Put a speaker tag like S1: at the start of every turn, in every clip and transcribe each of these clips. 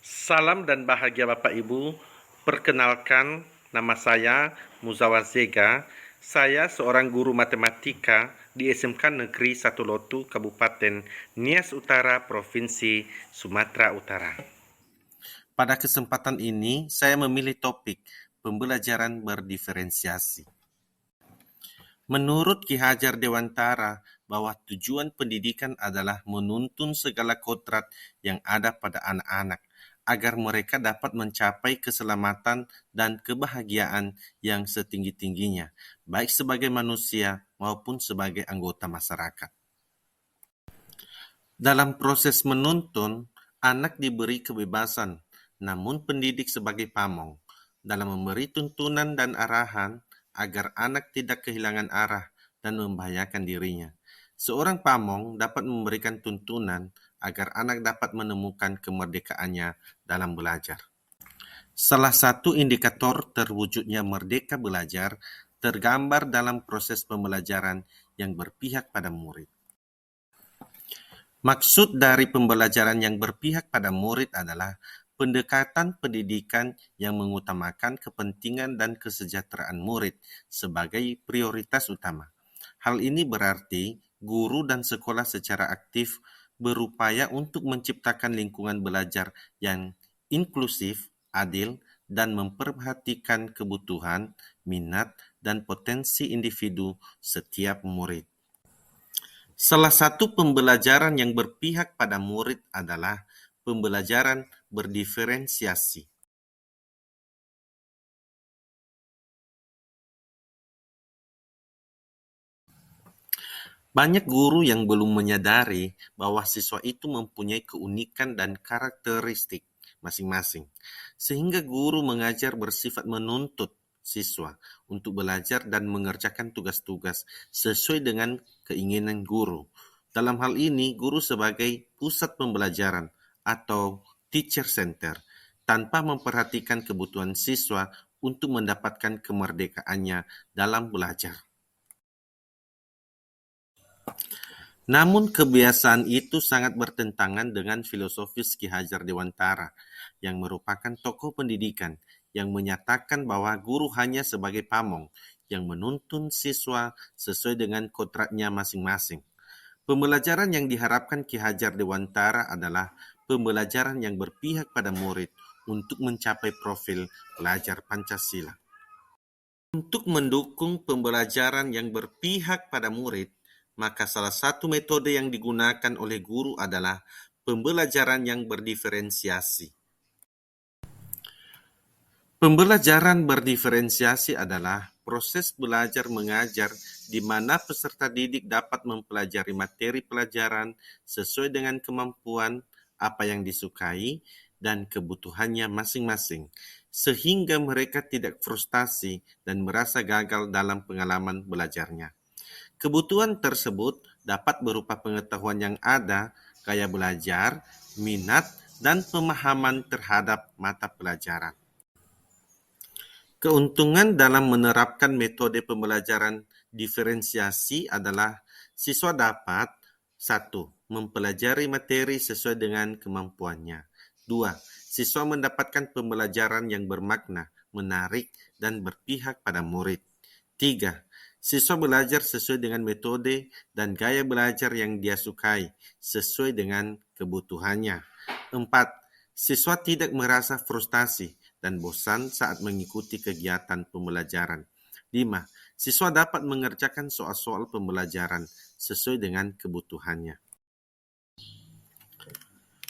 S1: Salam dan bahagia Bapak Ibu. Perkenalkan, nama saya Muzawar Zega. Saya seorang guru matematika di SMK Negeri 1 Lotu, Kabupaten Nias Utara, Provinsi Sumatera Utara. Pada kesempatan ini, saya memilih topik pembelajaran berdiferensiasi. Menurut Ki Hajar Dewantara, bahwa tujuan pendidikan adalah menuntun segala kodrat yang ada pada anak-anak, agar mereka dapat mencapai keselamatan dan kebahagiaan yang setinggi-tingginya, baik sebagai manusia maupun sebagai anggota masyarakat. Dalam proses menuntun, anak diberi kebebasan, namun pendidik sebagai pamong, dalam memberi tuntunan dan arahan agar anak tidak kehilangan arah dan membahayakan dirinya. Seorang pamong dapat memberikan tuntunan agar anak dapat menemukan kemerdekaannya dalam belajar. Salah satu indikator terwujudnya merdeka belajar tergambar dalam proses pembelajaran yang berpihak pada murid. Maksud dari pembelajaran yang berpihak pada murid adalah pendekatan pendidikan yang mengutamakan kepentingan dan kesejahteraan murid sebagai prioritas utama. Hal ini berarti guru dan sekolah secara aktif berupaya untuk menciptakan lingkungan belajar yang inklusif, adil, dan memperhatikan kebutuhan, minat, dan potensi individu setiap murid. Salah satu pembelajaran yang berpihak pada murid adalah pembelajaran berdiferensiasi. Banyak guru yang belum menyadari bahwa siswa itu mempunyai keunikan dan karakteristik masing-masing, sehingga guru mengajar bersifat menuntut siswa untuk belajar dan mengerjakan tugas-tugas sesuai dengan keinginan guru. Dalam hal ini, guru sebagai pusat pembelajaran atau teacher center, tanpa memperhatikan kebutuhan siswa untuk mendapatkan kemerdekaannya dalam belajar. Namun kebiasaan itu sangat bertentangan dengan filosofis Ki Hajar Dewantara, yang merupakan tokoh pendidikan, yang menyatakan bahwa guru hanya sebagai pamong, yang menuntun siswa sesuai dengan kodratnya masing-masing. Pembelajaran yang diharapkan Ki Hajar Dewantara adalah pembelajaran yang berpihak pada murid untuk mencapai profil pelajar Pancasila. Untuk mendukung pembelajaran yang berpihak pada murid, maka salah satu metode yang digunakan oleh guru adalah pembelajaran yang berdiferensiasi. Pembelajaran berdiferensiasi adalah proses belajar mengajar di mana peserta didik dapat mempelajari materi pelajaran sesuai dengan kemampuan, apa yang disukai, dan kebutuhannya masing-masing, sehingga mereka tidak frustasi dan merasa gagal dalam pengalaman belajarnya. Kebutuhan tersebut dapat berupa pengetahuan yang ada, gaya belajar, minat, dan pemahaman terhadap mata pelajaran. Keuntungan dalam menerapkan metode pembelajaran diferensiasi adalah siswa dapat 1. Mempelajari materi sesuai dengan kemampuannya. 2. Siswa mendapatkan pembelajaran yang bermakna, menarik, dan berpihak pada murid. 3. Siswa belajar sesuai dengan metode dan gaya belajar yang dia sukai, sesuai dengan kebutuhannya. 4. Siswa tidak merasa frustasi dan bosan saat mengikuti kegiatan pembelajaran. 5. Siswa dapat mengerjakan soal-soal pembelajaran sesuai dengan kebutuhannya.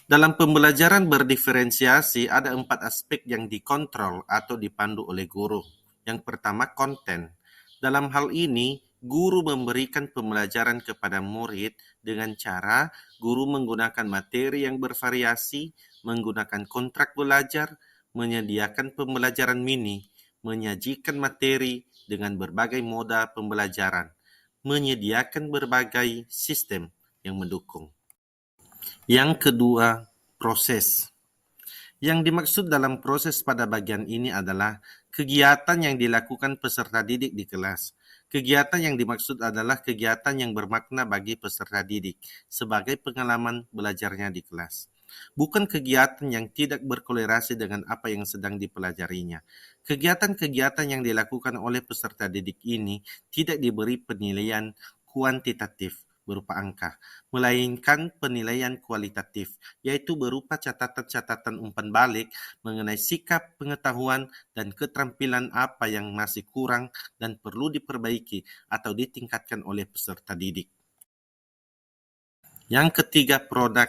S1: Dalam pembelajaran berdiferensiasi, ada 4 aspek yang dikontrol atau dipandu oleh guru. Yang pertama, konten. Dalam hal ini, guru memberikan pembelajaran kepada murid dengan cara guru menggunakan materi yang bervariasi, menggunakan kontrak belajar, menyediakan pembelajaran mini, menyajikan materi dengan berbagai moda pembelajaran, menyediakan berbagai sistem yang mendukung. Yang kedua, proses. Yang dimaksud dalam proses pada bagian ini adalah kegiatan yang dilakukan peserta didik di kelas. Kegiatan yang dimaksud adalah kegiatan yang bermakna bagi peserta didik sebagai pengalaman belajarnya di kelas. bukan kegiatan yang tidak berkolerasi dengan apa yang sedang dipelajarinya. Kegiatan-kegiatan yang dilakukan oleh peserta didik ini tidak diberi penilaian kuantitatif berupa angka, melainkan penilaian kualitatif, yaitu berupa catatan-catatan umpan balik mengenai sikap, pengetahuan, dan keterampilan apa yang masih kurang dan perlu diperbaiki atau ditingkatkan oleh peserta didik. Yang ketiga, produk.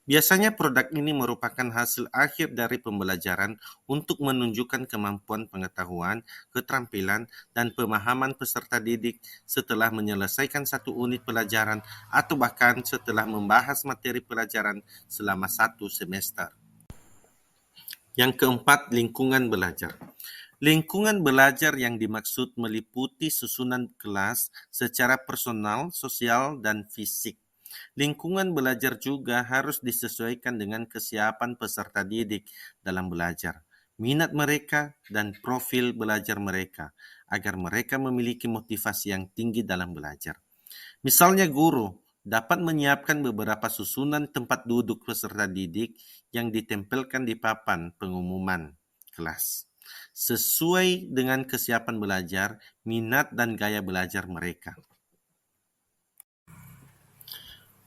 S1: Biasanya produk ini merupakan hasil akhir dari pembelajaran untuk menunjukkan kemampuan pengetahuan, keterampilan, dan pemahaman peserta didik setelah menyelesaikan satu unit pelajaran atau bahkan setelah membahas materi pelajaran selama satu semester. Yang keempat, lingkungan belajar. Lingkungan belajar yang dimaksud meliputi susunan kelas secara personal, sosial, dan fisik. Lingkungan belajar juga harus disesuaikan dengan kesiapan peserta didik dalam belajar, minat mereka, dan profil belajar mereka, agar mereka memiliki motivasi yang tinggi dalam belajar. Misalnya guru dapat menyiapkan beberapa susunan tempat duduk peserta didik yang ditempelkan di papan pengumuman kelas, sesuai dengan kesiapan belajar, minat, dan gaya belajar mereka.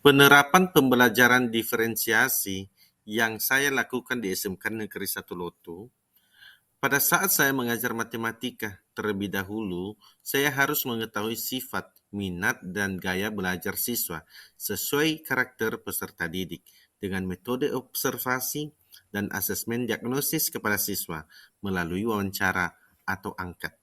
S1: Penerapan pembelajaran diferensiasi yang saya lakukan di SMK Negeri 1 Loto, pada saat saya mengajar matematika terlebih dahulu, saya harus mengetahui sifat, minat, dan gaya belajar siswa sesuai karakter peserta didik dengan metode observasi dan asesmen diagnosis kepada siswa melalui wawancara atau angket.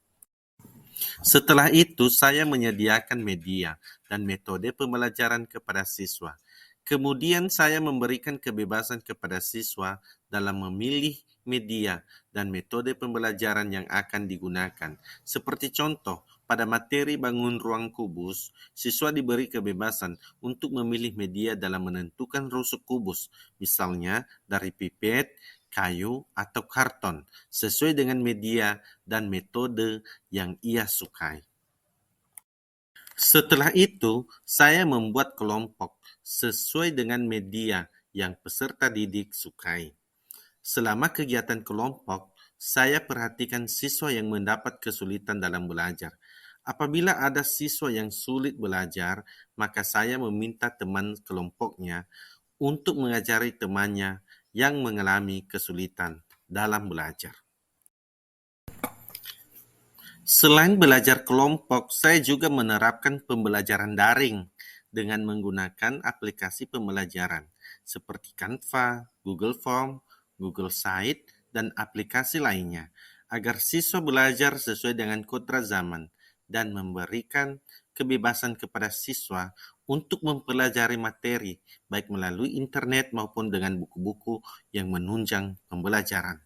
S1: Setelah itu, saya menyediakan media dan metode pembelajaran kepada siswa. Kemudian saya memberikan kebebasan kepada siswa dalam memilih media dan metode pembelajaran yang akan digunakan. Seperti contoh, pada materi bangun ruang kubus, siswa diberi kebebasan untuk memilih media dalam menentukan rusuk kubus, misalnya dari pipet, kayu, atau karton, sesuai dengan media dan metode yang ia sukai. Setelah itu, saya membuat kelompok sesuai dengan media yang peserta didik sukai. Selama kegiatan kelompok, saya perhatikan siswa yang mendapat kesulitan dalam belajar. Apabila ada siswa yang sulit belajar, maka saya meminta teman kelompoknya untuk mengajari temannya yang mengalami kesulitan dalam belajar. Selain belajar kelompok, saya juga menerapkan pembelajaran daring dengan menggunakan aplikasi pembelajaran seperti Canva, Google Form, Google Site, dan aplikasi lainnya, agar siswa belajar sesuai dengan kodrat zaman dan memberikan kebebasan kepada siswa untuk mempelajari materi, baik melalui internet maupun dengan buku-buku yang menunjang pembelajaran.